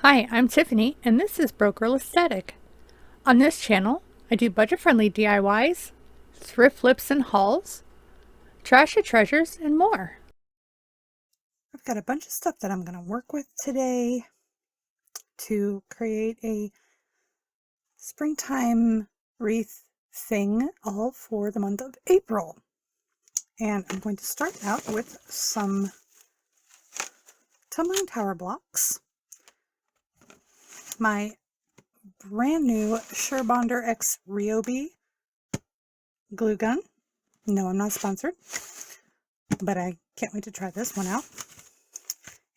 Hi, I'm Tiffany, and this is Broke Girl Aesthetic. On this channel, I do budget-friendly DIYs, thrift flips and hauls, trashy treasures, and more. I've got a bunch of stuff that I'm going to work with today to create a springtime wreath thing all for the month of April. And I'm going to start out with some tumbling tower blocks, my brand new Surebonder X Ryobi glue gun. No, I'm not sponsored, but I can't wait to try this one out.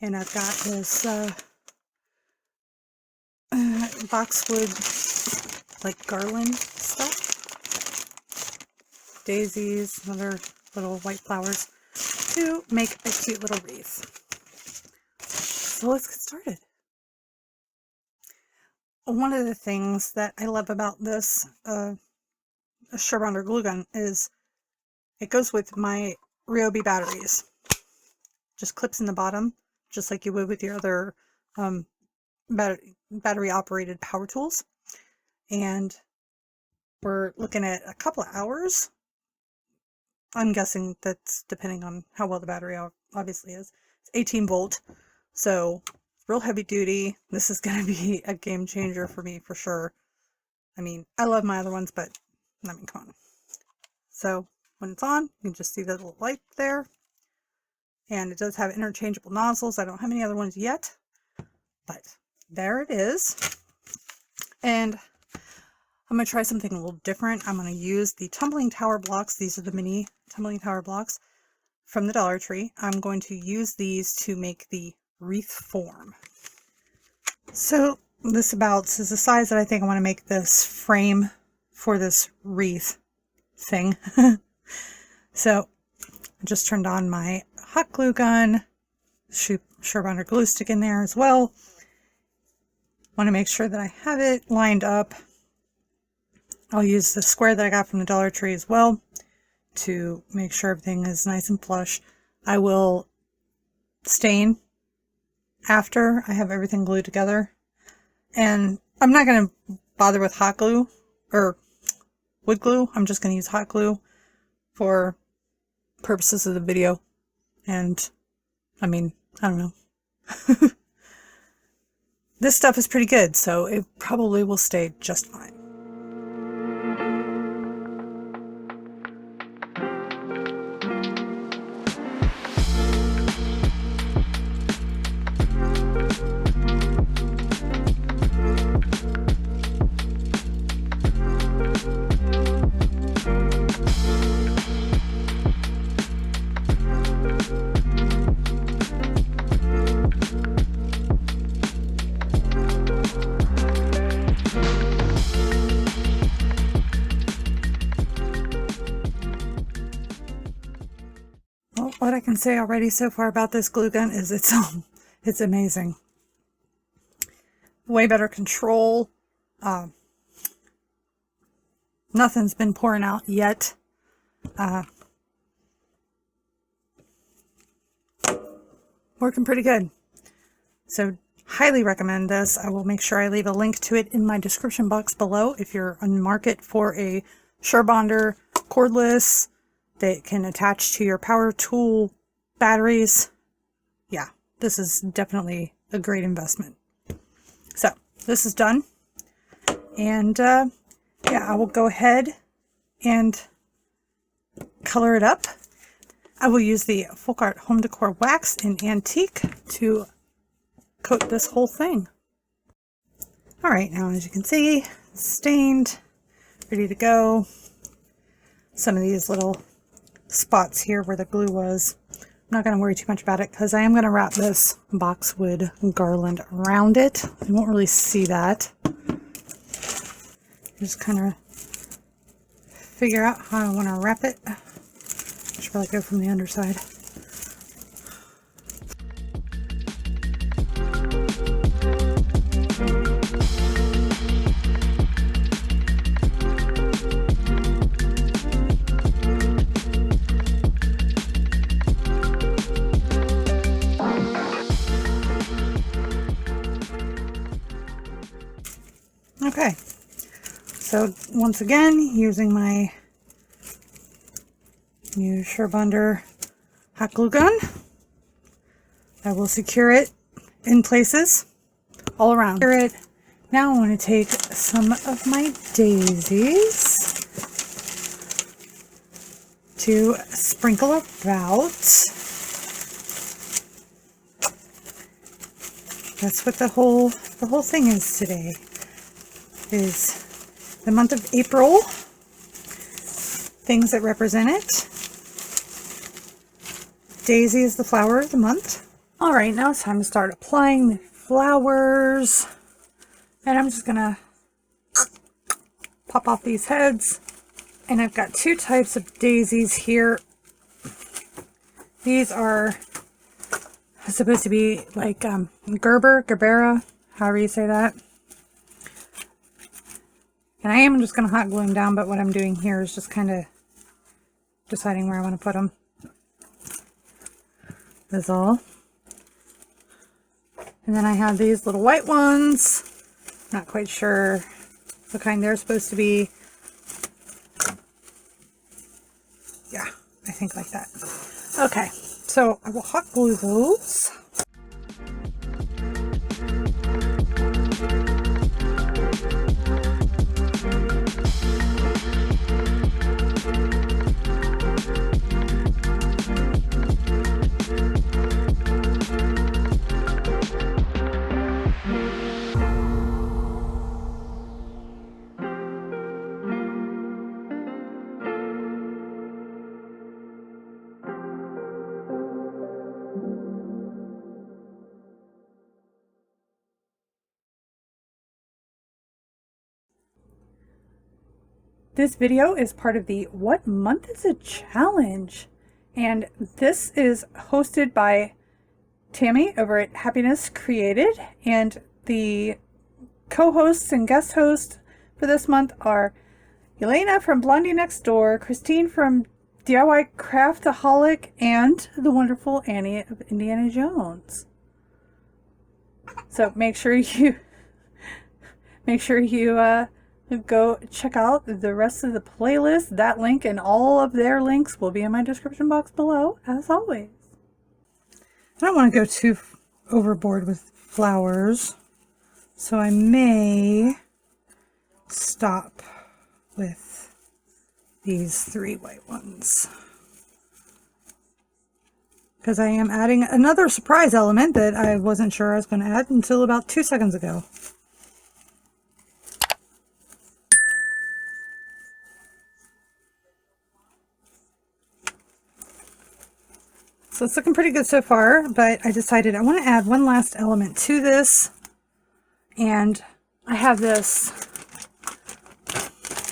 And I've got this boxwood like garland stuff, daisies, and other little white flowers to make a cute little wreath. So let's get started. One of the things that I love about this Surebonder glue gun is it goes with my Ryobi batteries. Just clips in the bottom, just like you would with your other battery operated power tools. And we're looking at a couple of hours. I'm guessing that's depending on how well the battery obviously is. It's 18 volt, so real heavy duty. This is going to be a game changer for me for sure. I mean, I love my other ones, but I mean, come on. So when it's on, you can just see the little light there. And it does have interchangeable nozzles. I don't have any other ones yet, but there it is. And I'm going to try something a little different. I'm going to use the tumbling tower blocks. These are the mini tumbling tower blocks from the Dollar Tree. I'm going to use these to make the wreath form. So this about is the size that I think I want to make this frame for this wreath thing. So I just turned on my hot glue gun, Surebonder glue stick in there as well. Want to make sure that I have it lined up. I'll use the square that I got from the Dollar Tree as well to make sure everything is nice and flush. I will stain after I have everything glued together. And I'm not going to bother with hot glue or wood glue. I'm just going to use hot glue for purposes of the video. And I mean, I don't know. This stuff is pretty good, so it probably will stay just fine. Well, what I can say already so far about this glue gun is it's amazing. Way better control. Nothing's been pouring out yet. Working pretty good. So highly recommend this. I will make sure I leave a link to it in my description box below if you're on the market for a Surebonder cordless that can attach to your power tool batteries. Yeah, this is definitely a great investment. So this is done. And yeah, I will go ahead and color it up. I will use the Folk Art Home Decor Wax in Antique to coat this whole thing. All right, now as you can see, it's stained, ready to go. Some of these little spots here where the glue was, I'm not going to worry too much about it because I am going to wrap this boxwood garland around it. You won't really see that. Just kind of figure out how I want to wrap it. I should probably go from the underside. Okay, so once again, using my new Sherbunder hot glue gun, I will secure it in places all around. Now I want to take some of my daisies to sprinkle about. That's what the whole thing is today. Is the month of April. Things that represent it. Daisy is the flower of the month. All right, now it's time to start applying the flowers. And I'm just gonna pop off these heads. And I've got two types of daisies here. These are supposed to be like Gerbera, however you say that. And I am just going to hot glue them down, but what I'm doing here is just kind of deciding where I want to put them. That's all. And then I have these little white ones. Not quite sure what kind they're supposed to be. Yeah, I think like that. Okay, so I will hot glue those. This video is part of the What Month is It challenge, and this is hosted by Tammy over at Happiness Created, and the co-hosts and guest hosts for this month are Elena from Blondie Next Door, Christine from DIY Craftaholic, and the wonderful Annie of Indiana Jones. So make sure you go check out the rest of the playlist. That link and all of their links will be in my description box below, as always. I don't want to go too overboard with flowers, so I may stop with these 3 white ones. Because I am adding another surprise element that I wasn't sure I was going to add until about 2 seconds ago. So it's looking pretty good so far, but I decided I want to add one last element to this. And I have this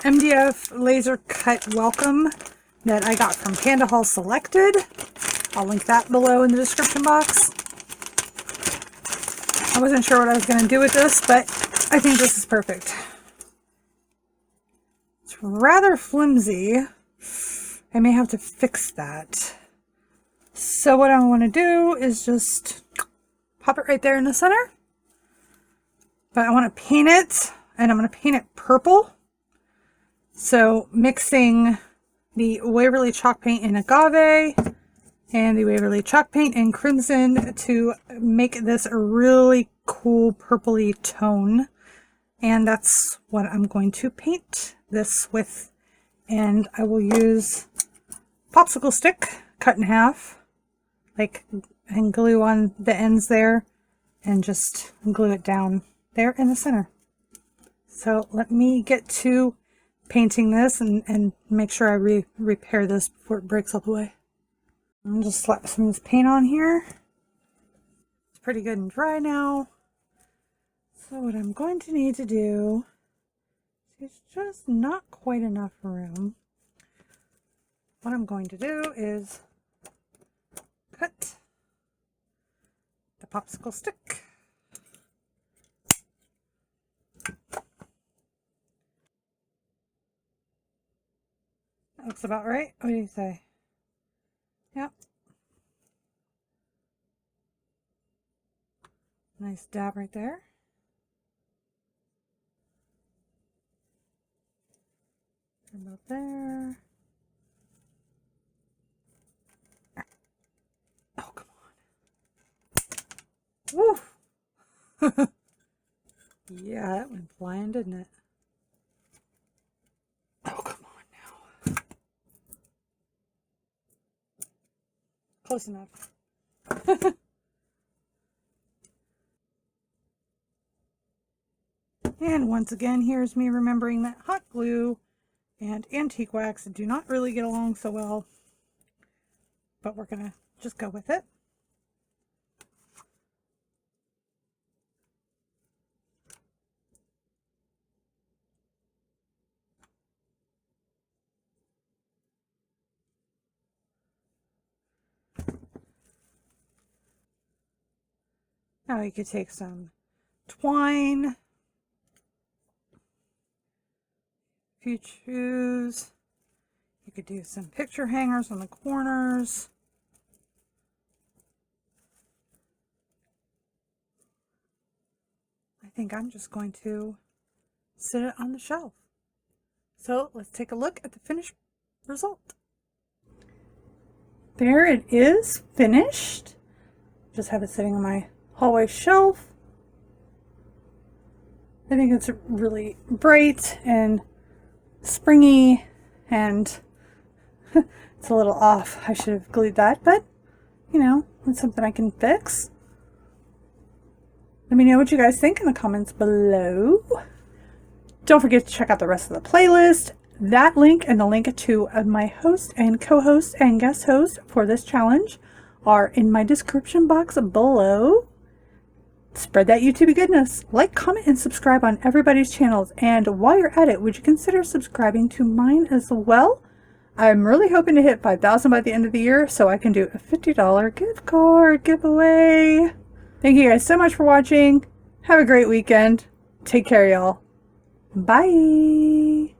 MDF laser cut welcome that I got from Panda Hall Selected. I'll link that below in the description box. I wasn't sure what I was going to do with this, but I think this is perfect. It's rather flimsy. I may have to fix that. So what I want to do is just pop it right there in the center. But I want to paint it, and I'm going to paint it purple. So mixing the Waverly chalk paint in agave and the Waverly chalk paint in crimson to make this a really cool purpley tone. And that's what I'm going to paint this with. And I will use popsicle stick cut in half, and glue on the ends there, and just glue it down there in the center. So let me get to painting this and make sure I repair this before it breaks all the way. I'll just slap some of this paint on here. It's pretty good and dry now. So what I'm going to need to do is just not quite enough room. What I'm going to do is cut the popsicle stick. That looks about right. What do you say? Yep. Nice dab right there. About there. Oh, come on. Woo! Yeah, that went flying, didn't it? Oh, come on now. Close enough. And once again, here's me remembering that hot glue and antique wax do not really get along so well, but we're gonna just go with it. Now you could take some twine, if you choose. You could do some picture hangers on the corners. I think I'm just going to sit it on the shelf. So let's take a look at the finished result. There it is, finished. Just have it sitting on my hallway shelf. I think it's really bright and springy, and it's a little off. I should have glued that, but you know, it's something I can fix. Let me know what you guys think in the comments below. Don't forget to check out the rest of the playlist. That link and the link to my host and co-host and guest host for this challenge are in my description box below. Spread that YouTube goodness. Like, comment, and subscribe on everybody's channels. And while you're at it, would you consider subscribing to mine as well? I'm really hoping to hit 5,000 by the end of the year so I can do a $50 gift card giveaway. Thank you guys so much for watching. Have a great weekend. Take care, y'all. Bye.